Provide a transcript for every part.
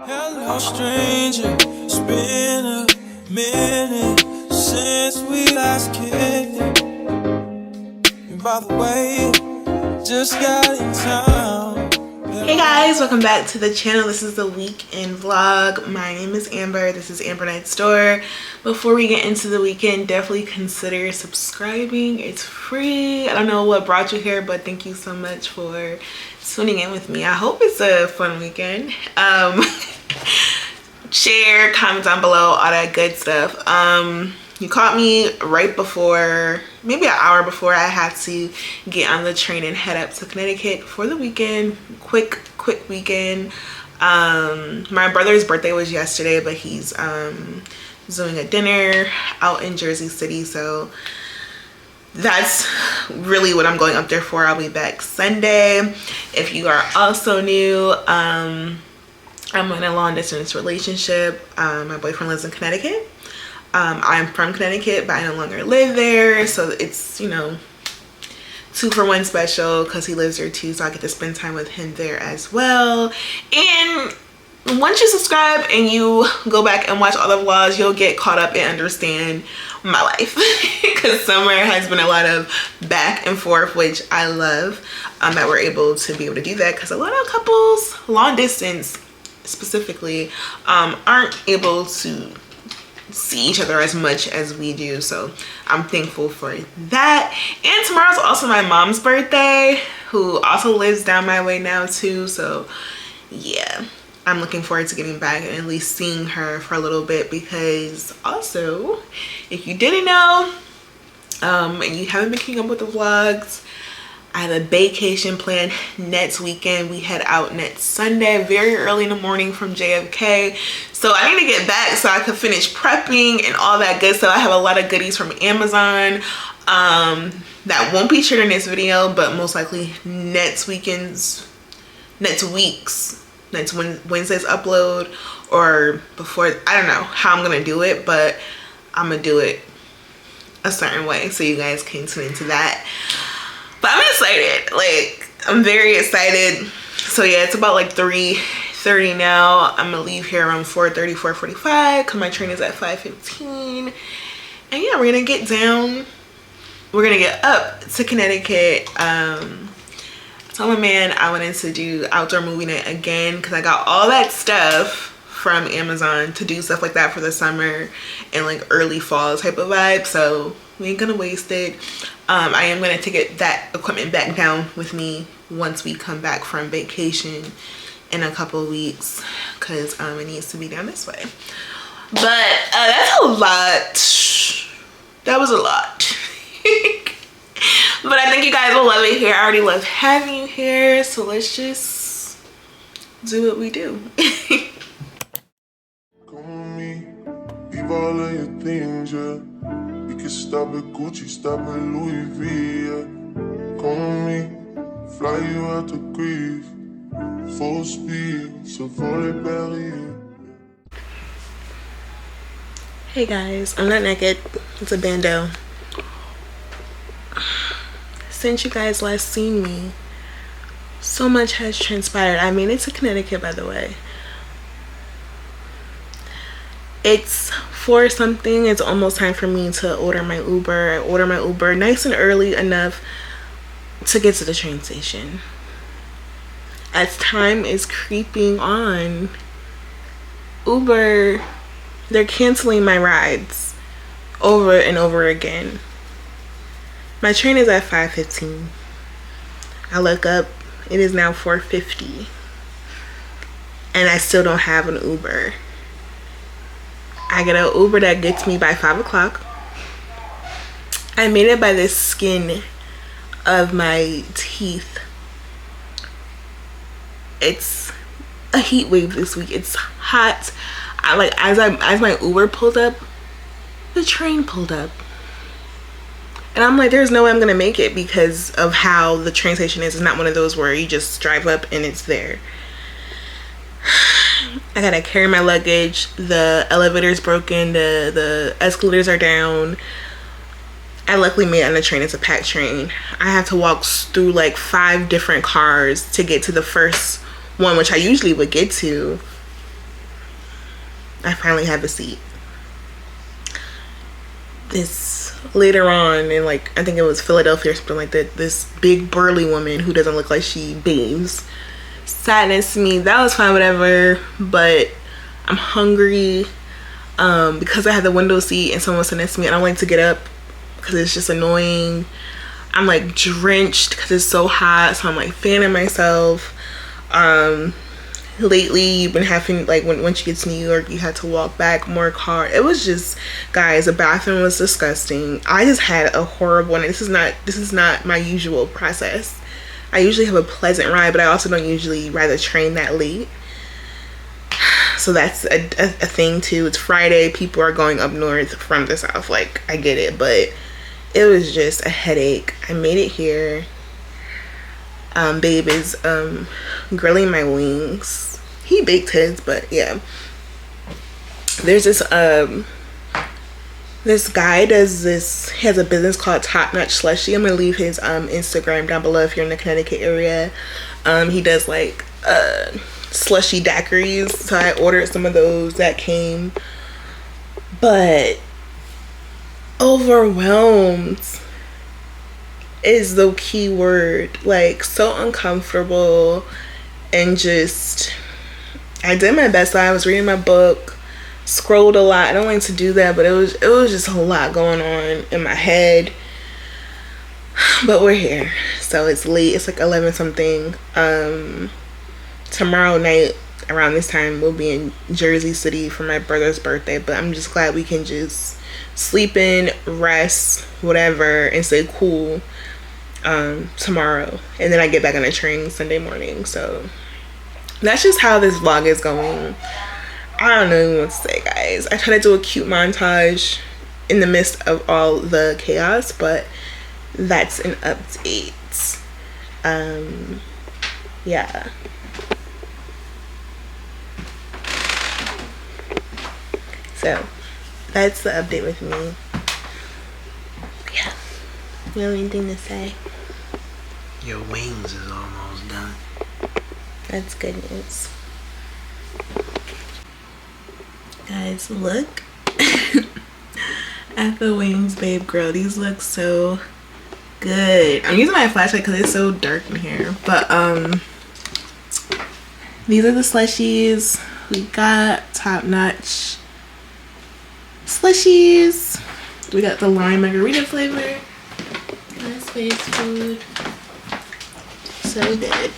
Hello, stranger. It's been a minute since we last kicked it. And by the way, just got in town. Hey guys, welcome back to the channel. This is the weekend vlog. My name is Amber. This is Amber Night Store. Before we get into the weekend, definitely consider subscribing. It's free. I don't know what brought you here, but thank you so much for tuning in with me. I hope it's a fun weekend. Share, comment down below, all that good stuff. You caught me right before, maybe an hour before I had to get on the train and head up to Connecticut for the weekend. Quick weekend. My brother's birthday was yesterday, but he's doing a dinner out in Jersey City, so that's really what I'm going up there for. I'll be back Sunday. If you are also new, I'm in a long distance relationship. My boyfriend lives in Connecticut. I'm from Connecticut, but I no longer live there, so it's, you know, 2-for-1 special because he lives there too, so I get to spend time with him there as well. And once you subscribe and you go back and watch all the vlogs, you'll get caught up and understand my life because summer has been a lot of back and forth, which I love, that we're able to be able to do that, because a lot of couples, long distance specifically, aren't able to see each other as much as we do, so I'm thankful for that. And tomorrow's also my mom's birthday, who also lives down my way now too, so yeah, I'm looking forward to getting back and at least seeing her for a little bit, because also, if you didn't know, and you haven't been keeping up with the vlogs, I have a vacation planned next weekend. We head out next Sunday, very early in the morning from JFK. So I need to get back so I can finish prepping and all that good stuff. I have a lot of goodies from Amazon that won't be shared in this video, but most likely next Wednesday's upload, or before. I don't know how I'm gonna do it, but I'm gonna do it a certain way so you guys can tune into that. But I'm excited, like I'm very excited. So yeah, it's about like 3:30 now. I'm gonna leave here around 4:30, 4:45 because my train is at 5:15. And yeah, we're gonna get down. We're gonna get up to Connecticut. I told my man I wanted to do outdoor movie night again because I got all that stuff from Amazon to do stuff like that for the summer and like early fall type of vibe. So we ain't gonna waste it. I am gonna take that equipment back down with me once we come back from vacation in a couple of weeks, because it needs to be down this way. But that's a lot. That was a lot. But I think you guys will love it here. I already love having you here, so let's just do what we do. Come with me, leave all of your things, yeah. We can stop at Gucci, stop at Louis V, yeah. Come with me, fly you out to grief. Full speed, so for the barrier. Hey guys, I'm not naked. It's a bando. Since you guys last seen me, so much has transpired. I made it to Connecticut, by the way. It's 4 something. It's almost time for me to order my Uber. I order my Uber nice and early enough to get to the train station. As time is creeping on, Uber, they're canceling my rides over and over again. My train is at 5:15. I look up, it is now 4:50, and I still don't have an Uber. I get an Uber that gets me by 5 o'clock. I made it by the skin of my teeth. It's a heat wave this week. It's hot. As my Uber pulled up, the train pulled up. And I'm like, there's no way I'm gonna make it because of how the train station is. It's not one of those where you just drive up and it's there. I gotta carry my luggage. The elevator's broken. The escalators are down. I luckily made it on the train. It's a packed train. I have to walk through like 5 different cars to get to the first one, which I usually would get to. I finally have a seat. This later on in, like, I think it was Philadelphia or something like that, this big burly woman who doesn't look like she bathes sat next to me. That was fine, whatever, but I'm hungry because I had the window seat and someone was sitting next to me, and I don't like to get up because it's just annoying. I'm like drenched because it's so hot, so I'm like fanning myself. Lately you've been having, like, once you get to New York, you had to walk back more car. It was just, guys, the bathroom was disgusting. I just had a horrible, and this is not my usual process. I usually have a pleasant ride, but I also don't usually ride the train that late, so that's a thing too. It's Friday, people are going up north from the south, like, I get it, but it was just a headache. I made it here. Babe is grilling my wings. He baked his, but yeah. There's this this guy he has a business called TopNotchSlushies. I'm gonna leave his Instagram down below if you're in the Connecticut area. He does like slushy daiquiris, so I ordered some of those that came, but overwhelmed is the key word. Like, so uncomfortable, and just, I did my best. I was reading my book, scrolled a lot. I don't like to do that, but it was just a lot going on in my head. But we're here, so it's late. It's like 11 something. Tomorrow night around this time we'll be in Jersey City for my brother's birthday, but I'm just glad we can just sleep in, rest, whatever, and stay cool tomorrow, and then I get back on the train Sunday morning. So that's just how this vlog is going. I don't know what to say, guys. I try to do a cute montage in the midst of all the chaos, but that's an update. Yeah, so that's the update with me. Yeah, you have anything to say? Your wings is almost done. That's good news. Guys, look at the wings babe grill. These look so good. I'm using my flashlight because it's so dark in here, but these are the slushies. We got Top Notch Slushies. We got the lime margarita flavor. Nice space food. So good.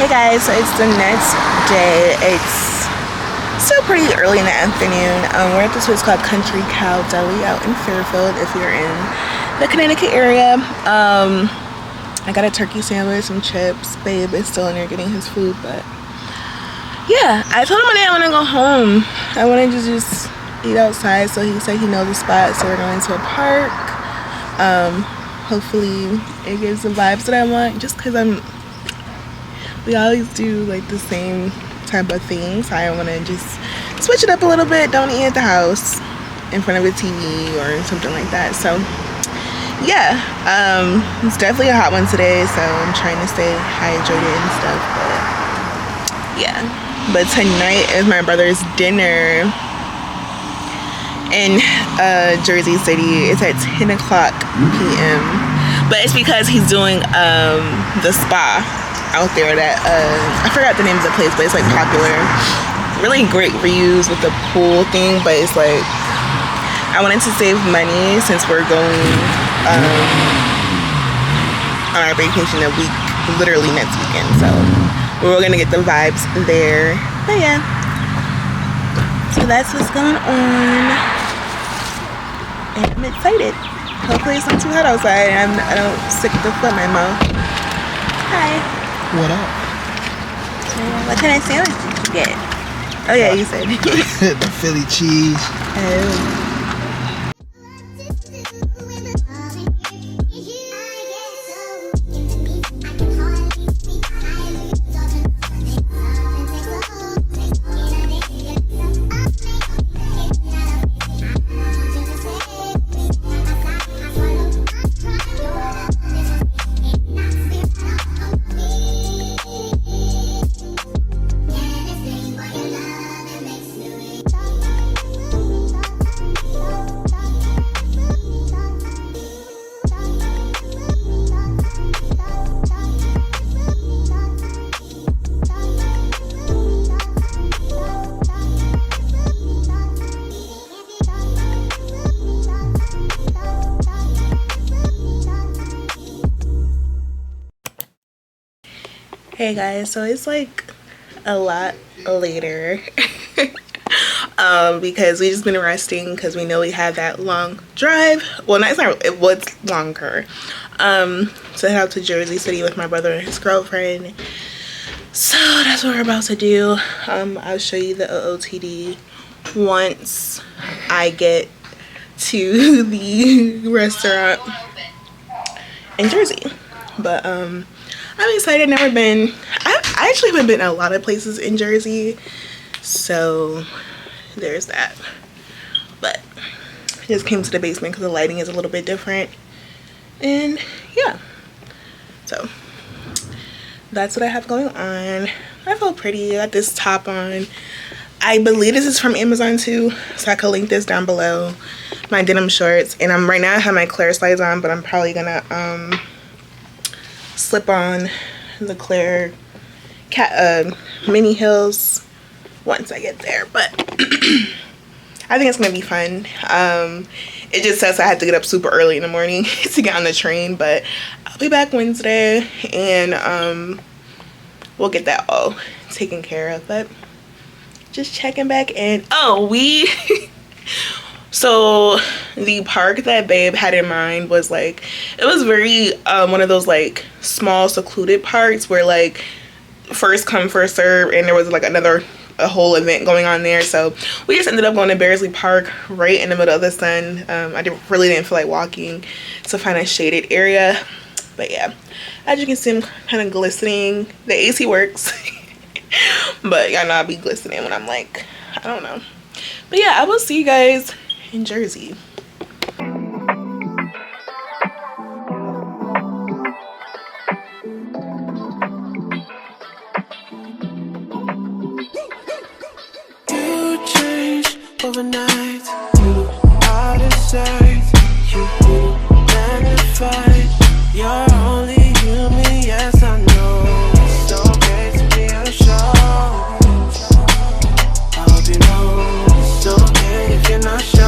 Hey guys, so it's the next day. It's still pretty early in the afternoon. We're at this place called Country Cow Deli out in Fairfield if you're in the Connecticut area. I got a turkey sandwich, some chips. Babe is still in there getting his food, but yeah, I told him I didn't want to go home. I wanted to just eat outside, so he said he knows the spot, so we're going to a park. Hopefully it gives the vibes that I want, just because we always do like the same type of things. So I want to just switch it up a little bit. Don't eat at the house in front of a TV or something like that. So yeah, it's definitely a hot one today, so I'm trying to stay hydrated and stuff. But yeah, but tonight is my brother's dinner in Jersey City. It's at 10 o'clock p.m. but it's because he's doing the spa out there that I forgot the name of the place, but it's like popular, really great reviews with the pool thing. But it's like, I wanted to save money since we're going on our vacation a week, literally next weekend, so we're gonna get the vibes there. But yeah, so that's what's going on, and I'm excited. Hopefully it's not too hot outside and I don't stick the foot in my mouth. Hi. What up? So what kind of sandwich did you get? Oh yeah, you said. The Philly cheese. Oh. Hey guys, so it's like a lot later because we just been resting because we know we have that long drive. Well, not, it's not, it was longer. So head out to Jersey City with my brother and his girlfriend. So that's what we're about to do. I'll show you the OOTD once I get to the restaurant in Jersey. But I'm excited. Never been. I actually haven't been a lot of places in Jersey, so there's that. But I just came to the basement because the lighting is a little bit different, and yeah, so that's what I have going on. I feel pretty. I got this top on. I believe this is from Amazon too, so I could link this down below. My denim shorts, and I'm right now I have my Claire slides on, but I'm probably gonna slip on the Claire mini heels once I get there. But I think it's gonna be fun. It just says I have to get up super early in the morning to get on the train, but I'll be back Wednesday, and we'll get that all taken care of. But just checking back in. Oh, we so the park that babe had in mind was like, it was very one of those like small secluded parks where like first come first serve, and there was like a whole event going on there. So we just ended up going to Bearsley Park right in the middle of the sun. I really didn't feel like walking to find a shaded area, but yeah, as you can see, I'm kind of glistening. The AC works. But y'all know I'll be glistening when I'm like, I don't know. But yeah, I will see you guys in Jersey. You change overnight. You out of sight. You magnified. You're only human, yes I know. It's okay to be unsure. I hope you know it's okay if you're not sure.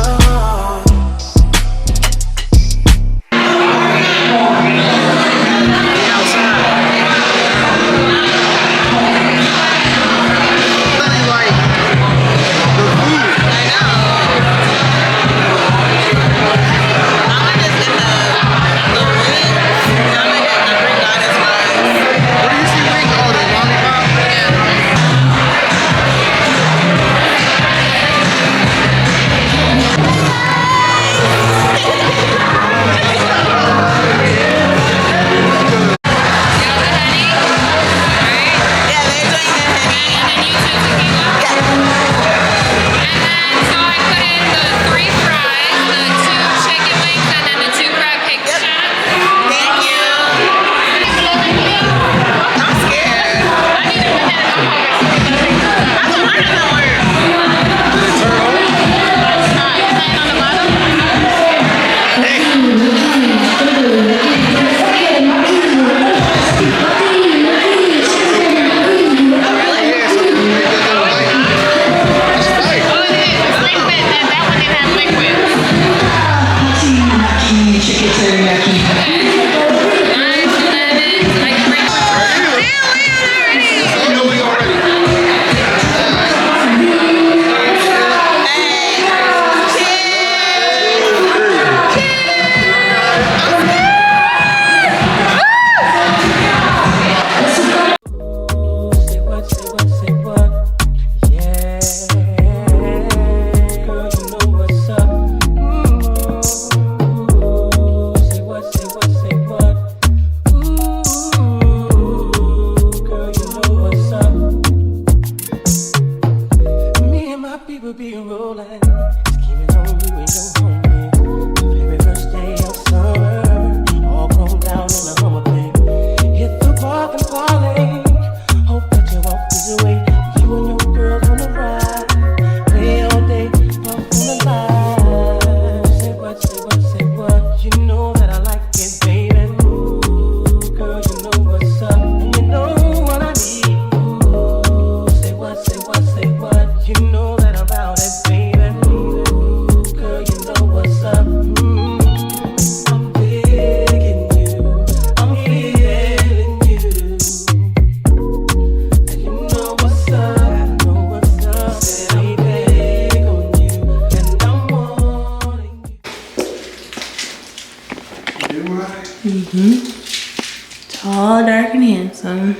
tall, dark, and handsome.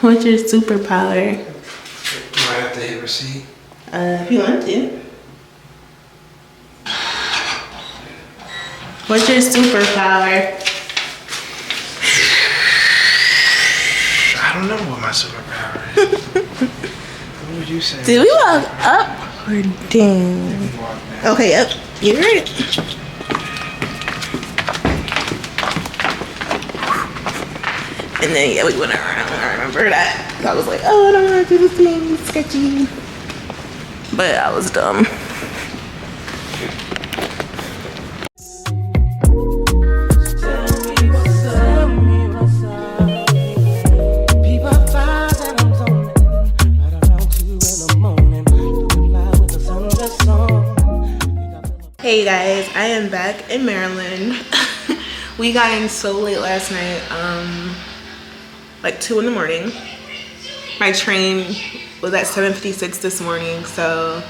What's your superpower? Do I have to hit receipt? If you want to. What's your superpower? I don't know what my superpower is. What would you say? Do we walk up or down? Okay, up. You're right. And then yeah, we went around. I remember that. I was like, oh, I don't want to do this thing. It's sketchy. But I was dumb. Hey guys, I am back in Maryland. We got in so late last night, like 2 in the morning. My train was at 7:56 this morning, so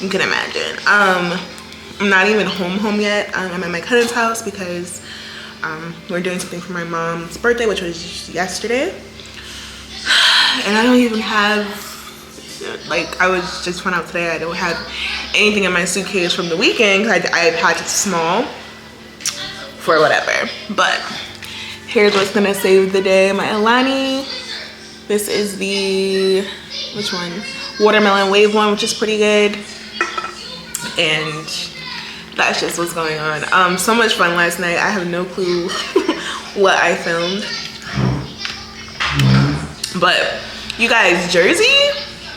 you can imagine. I'm not even home yet. I'm at my cousin's house because we're doing something for my mom's birthday, which was yesterday. And I don't even have, like, I was just found out today I don't have anything in my suitcase from the weekend because I packed it small for whatever. But here's what's gonna save the day. My Alani. This is the, which one? Watermelon wave one, which is pretty good. And that's just what's going on. So much fun last night. I have no clue what I filmed. But you guys, Jersey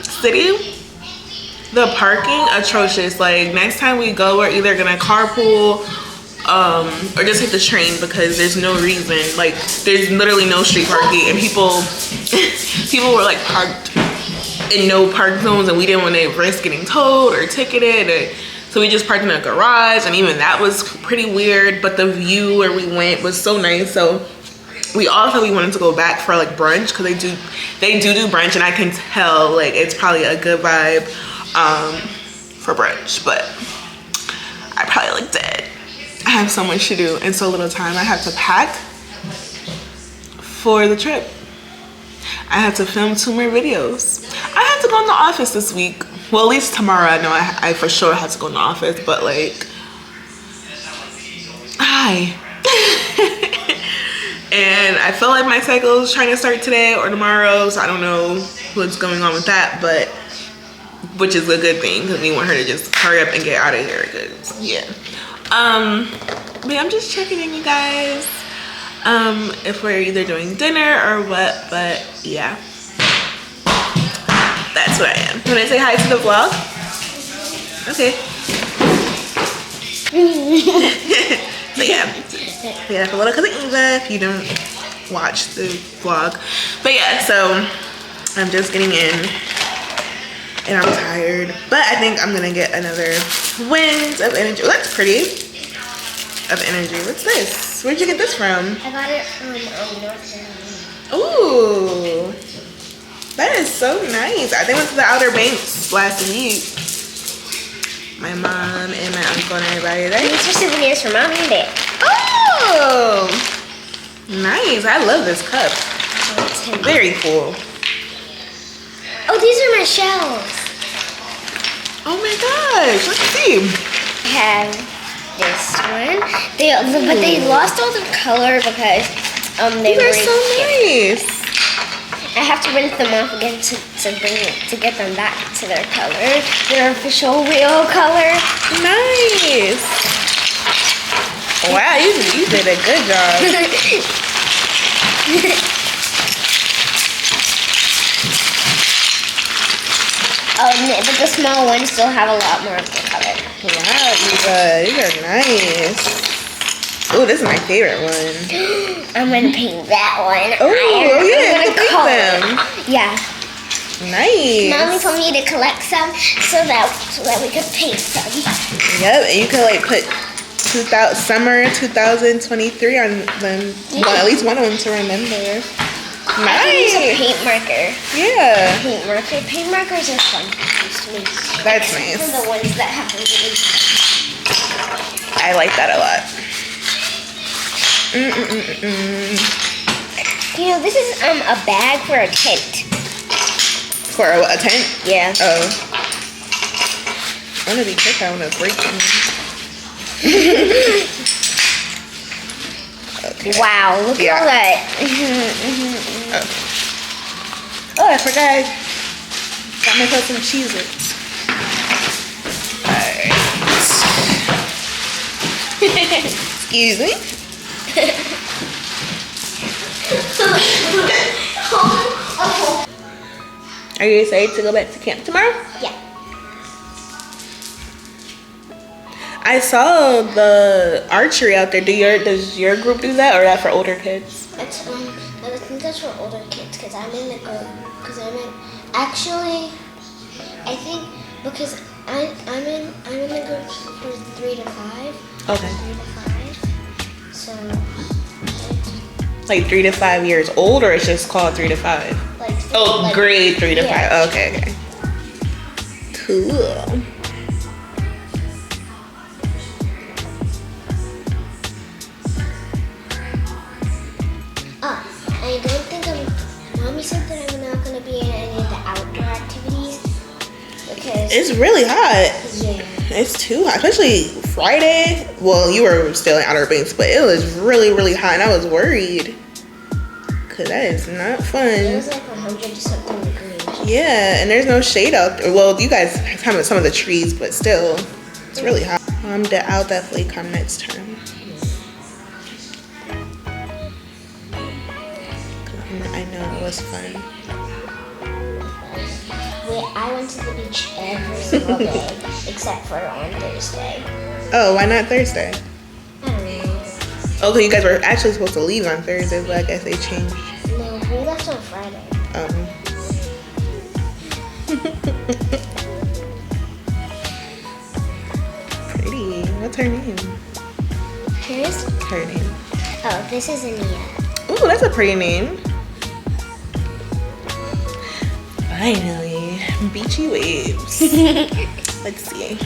City, the parking atrocious. Like next time we go, we're either gonna carpool or just hit the train because there's no reason. Like there's literally no street parking, and people were like parked in no park zones, and we didn't want to risk getting towed or ticketed. So we just parked in a garage, and even that was pretty weird. But the view where we went was so nice. So we also wanted to go back for like brunch because they do brunch, and I can tell like it's probably a good vibe for brunch. But I probably look dead. I have so much to do in so little time. I have to pack for the trip. I have to film 2 more videos. I have to go in the office this week. Well, at least tomorrow. I know I for sure have to go in the office, but like, hi. And I feel like my cycle is trying to start today or tomorrow, so I don't know what's going on with that, but which is a good thing because we want her to just hurry up and get out of here. Cause yeah. But yeah, I'm just checking in, you guys. If we're either doing dinner or what, but yeah. That's what I am. Can I say hi to the vlog? Okay. So yeah, a little cousin Eva if you don't watch the vlog. But yeah, so I'm just getting in and I'm tired. But I think I'm gonna get another wind of energy. Oh, that's pretty. Of energy. What's this? Where'd you get this from? I got it from North Carolina. Ooh, that is so nice. I went to the Outer Banks last week. My mom and my uncle and everybody there. These are souvenirs for Mom and Dad. Oh, nice. I love this cup. Very cool. Oh, these are my shells. Oh my gosh, let's see. I have this one. But they lost all the color because they were so nice. I have to rinse them off again to get them back to their color, their official real color. Nice. Wow, you did a good job. But the small ones still have a lot more of the color. Wow, Eva, these are nice. Oh, this is my favorite one. I'm gonna paint that one. Oh, yeah, I'm gonna color them. Yeah. Nice. Mommy told me to collect some so that we could paint some. Yep, and you could like put summer 2023 on them. Yeah. Well, at least one of them to remember. Nice. I can use a paint marker. Yeah. Paint markers are fun to me. That's nice. For the ones that have really I like that a lot. You know, this is a bag for a tent. For a tent? Yeah. Oh. I'm gonna be careful. I want to break them. Okay. Wow, look at all that. Oh, I forgot. Got myself some Cheez-Its. Alright. Excuse me. Are you excited to go back to camp tomorrow? Yeah. I saw the archery out there. Does your group do that, or that for older kids? It's I think that's for older kids because I'm in the group. Actually, I think because I'm in the group for 3 to 5. Okay. 3 to 5. So. Like 3 to 5 years old, or it's just called 3 to 5? Like grade 3 to 5. Okay. Cool. I don't think Mommy said that I'm not gonna be in any of the outdoor activities because It's really hot. yeah. It's too hot, especially Friday. Well, you were still in Outer Banks, but it was really, really hot, and I was worried. Cause that is not It fun. was like 100 something degrees. Yeah, and there's no shade out there. Well, you guys have some of the trees, but still, it's really hot. I'll definitely come next time. I know it was fun. I went to the beach every single day except for on Thursday. Oh, why not Thursday? I don't know. Okay, you guys were actually supposed to leave on Thursday, but I guess they changed. No, we left on Friday. Pretty. What's her name? Hers? Her name. Oh, this is Ania. Ooh, that's a pretty name. Finally, beachy waves. Let's see.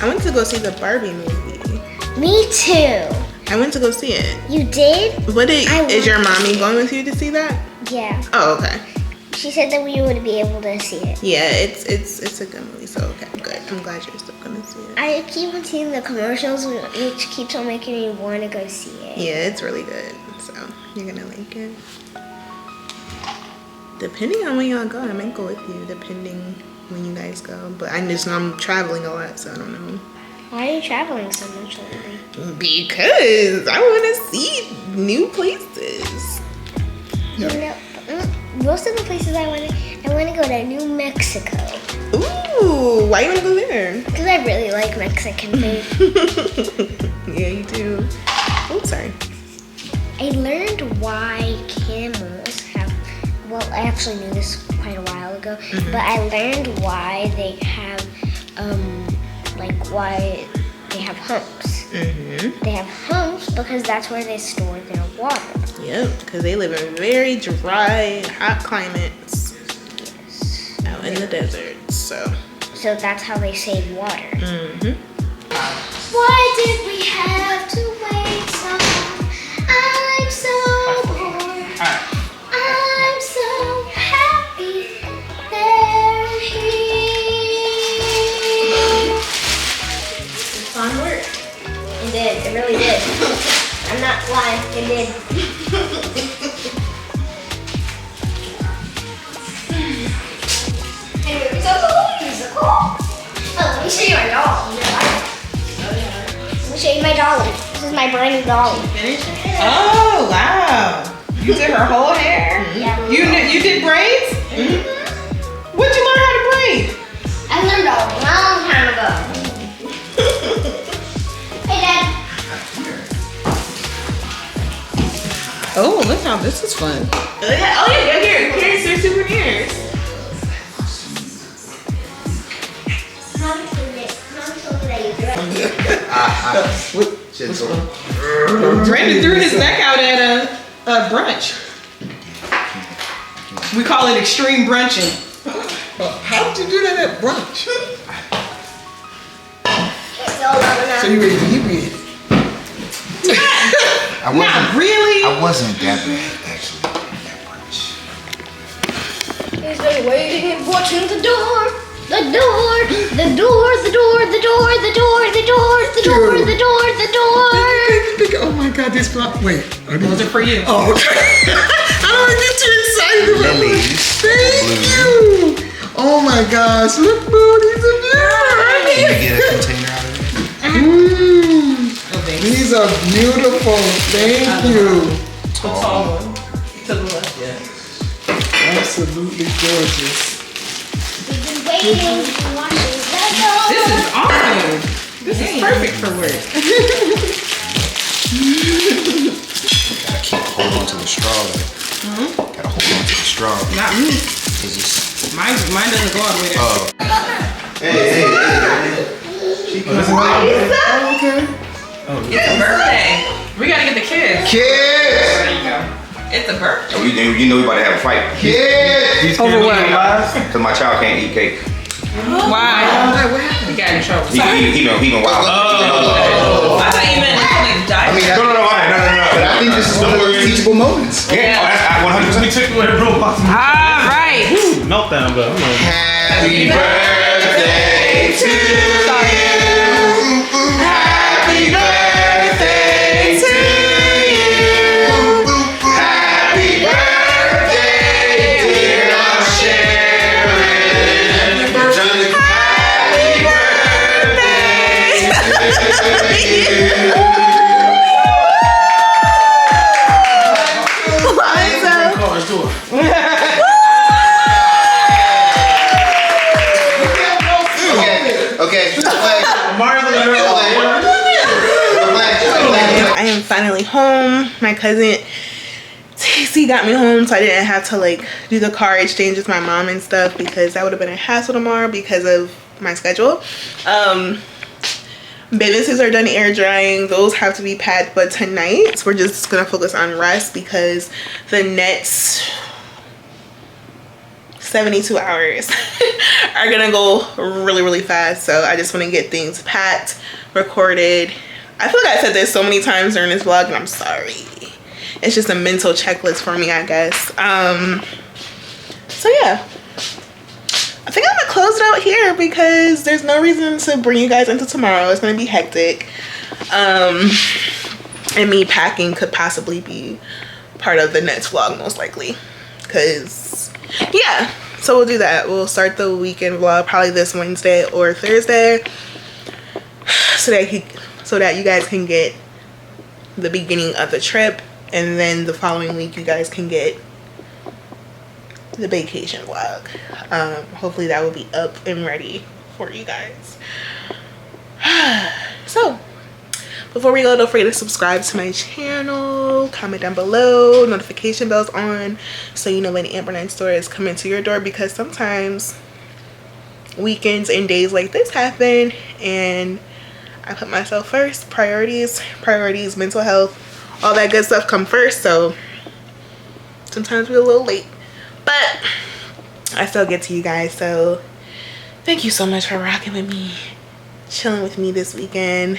I went to go see the Barbie movie. Me too. I went to go see it. You did? Is your mommy going with you to see that? Yeah. Oh, okay. She said that we would be able to see it. Yeah, it's a good movie, so okay, good. I'm glad you're still gonna see it. I keep on seeing the commercials, which keeps on making me want to go see it. Yeah, it's really good, so you're gonna like it. Depending on when y'all go, I might go with you, depending when you guys go. But I just know I'm traveling a lot, so I don't know. Why are you traveling so much lately? Because I want to see new places. You know, most of the places I want to go to New Mexico. Ooh, why you want to go there? Because I really like Mexican food. Yeah, you do. Oh, sorry. I learned why camels have, well, I actually knew this quite a while ago, but I learned why they have, why they have humps. They have humps because that's where they store their water. Yep, because they live in very dry, hot climates. Yes. Out in the desert, so. So that's how they save water. Why did we have to wait so long? I'm so bored. I'm so happy they're here. It's fun work. It did. It really did. I'm not lying. It did. Anyway, so cool. Oh, let me show you my doll. Let me show you my dolly. This is my brand new dolly. Oh, wow. You did her whole hair? Yeah. You did braids? When'd you learn how to braid? I learned a long time ago. Hey, Dad. Oh, look how this is fun. Oh yeah, here's your souvenirs. Mom told me that you do it. Brandon threw his neck out at a brunch. We call it extreme brunching. How did you do that at brunch? It's all over now. So you ready to eat it? Not really. I wasn't that bad, actually. That much. He's been waiting and watching the door. The door, the door, the door, the door, the door, the door, the door, the door, the door. Oh my God, this block. Wait, those are for you. Oh, okay. I don't get too excited about it. Lilies. Thank you. Oh my gosh, look, Boo, these are beautiful. Can you get a container out of it? These are beautiful. Thank you. The tall one. To the left, yeah. Absolutely gorgeous. We've been waiting and watching the door. This is awesome. This is perfect for work. Gotta keep holding on to the straw, though. Gotta hold on to the straw. Not me. Cause it's... Mine doesn't go all the way there. Oh. Hey. She comes Oh, okay. It's a birthday. We gotta get the kids. Kids! There you go. It's a birthday. You know we about to have a fight. Kids! Over what? Because my child can't eat cake. Why? What happened? You got in trouble. He been wild. I thought you meant like die. No. But I think this is one of those teachable moments. Yeah, that's 100%. We took away the bro box. All right. Meltdown, but I'm like, Happy birthday to you. Happy birthday to you. Happy birthday, dear Aunt Sharon. Happy birthday to you. Okay. I am finally home. My cousin Tacey got me home, so I didn't have to like do the car exchange with my mom and stuff because that would have been a hassle tomorrow because of my schedule. Bathing suits are done air drying. Those have to be packed, but tonight we're just gonna focus on rest because the next 72 hours are gonna go really fast. So I just want to get things packed, recorded. I feel like I said this so many times during this vlog and I'm sorry. It's just a mental checklist for me, I guess. So yeah, I think I'm gonna close it out here because there's no reason to bring you guys into tomorrow. It's gonna be hectic. And me packing could possibly be part of the next vlog most likely, because yeah, so we'll do that. We'll start the weekend vlog probably this Wednesday or Thursday so that you guys can get the beginning of the trip, and then the following week you guys can get the vacation vlog. Hopefully that will be up and ready for you guys. So before we go, don't forget to subscribe to my channel, comment down below, notification bells on, so you know when the Amber 9 store is coming to your door, because sometimes weekends and days like this happen and I put myself first. Priorities, mental health, all that good stuff come first, so sometimes we're a little late, but I still get to you guys. So thank you so much for rocking with me, chilling with me this weekend.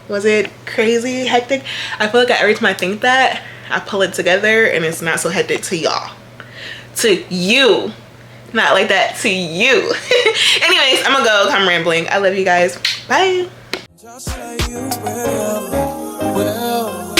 Was it crazy, hectic? I feel like every time I think that, I pull it together and it's not so hectic to y'all. To you. Not like that, to you. Anyways, I'm gonna go. I'm rambling. I love you guys. Bye. Just like you will.